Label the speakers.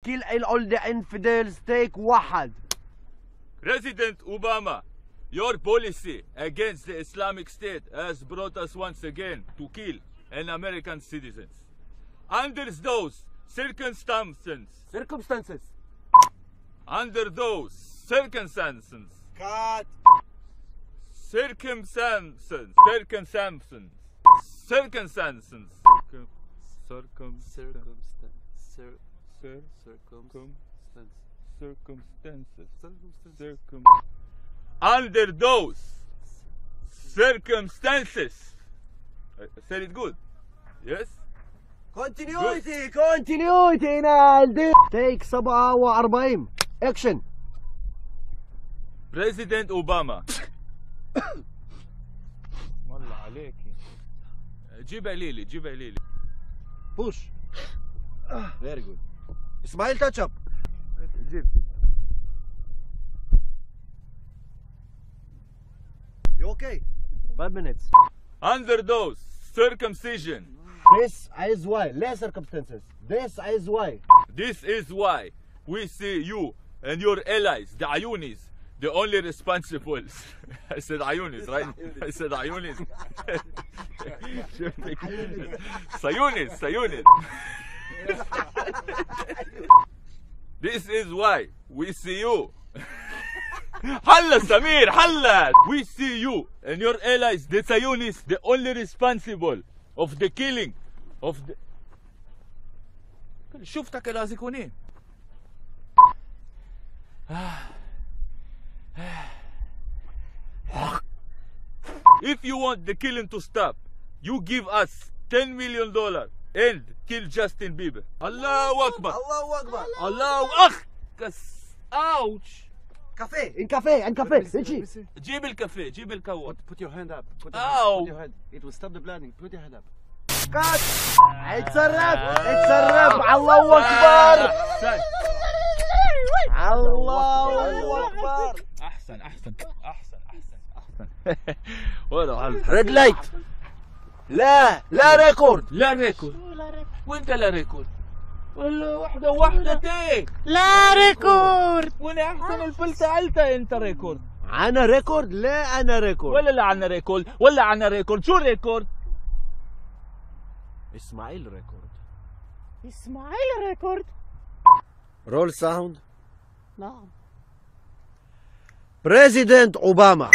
Speaker 1: kill all the infidels, take واحد.
Speaker 2: President Obama, your policy against the Islamic State has brought us once again to kill American citizens. Under those circumstances. Under those circumstances.
Speaker 1: Cut.
Speaker 2: Circumstances. Under those circumstances. I said it good. Yes?
Speaker 1: Continuity نالدي. Take 47. Action.
Speaker 2: President Obama. والله عليك. جيبها ليلي.
Speaker 1: Push. Very good. Ismail, touch up.
Speaker 2: جيب.
Speaker 1: You okay? 5 minutes.
Speaker 2: Under those circumcision.
Speaker 1: This is why. Less circumstances. This is why.
Speaker 2: This is why we see you and your allies, the Ayunis, the only responsible. I said Ayunis, right? I said Ayunis. Sayunis. This is why we see you. Halla Samir, Halla! We see you and your allies, the Sayunis, the only responsible of the killing of the... شفتك الازيكونين. If you want the killing to stop, you give us $10 million and kill Justin Bieber. Allahu Akbar. Allahu Akbar. Ouch.
Speaker 1: Cafe. In cafe. Ichi.
Speaker 2: جيب الكافيه. جيب الكوة.
Speaker 3: Put your hand up. Put
Speaker 2: Ow.
Speaker 3: your hand. It will stop the bleeding. Put your hand up.
Speaker 1: Cut. اتصرف. الله أكبر. الله أكبر.
Speaker 2: أحسن.
Speaker 1: ريد لايت. لا ريكورد.
Speaker 2: لا ريكورد. وانت لا ريكورد. ولا واحدة تيك.
Speaker 4: لا ريكورد.
Speaker 2: وانا احسن الفل سألته انت ريكورد.
Speaker 1: أنا ريكورد. لا أنا ريكورد.
Speaker 2: ولا عنا ريكورد. ولا عنا ريكورد. شو ريكورد؟
Speaker 1: إسماعيل ريكورد.
Speaker 4: إسماعيل ريكورد.
Speaker 1: رول ساوند.
Speaker 4: نعم.
Speaker 1: بريزيدنت أوباما.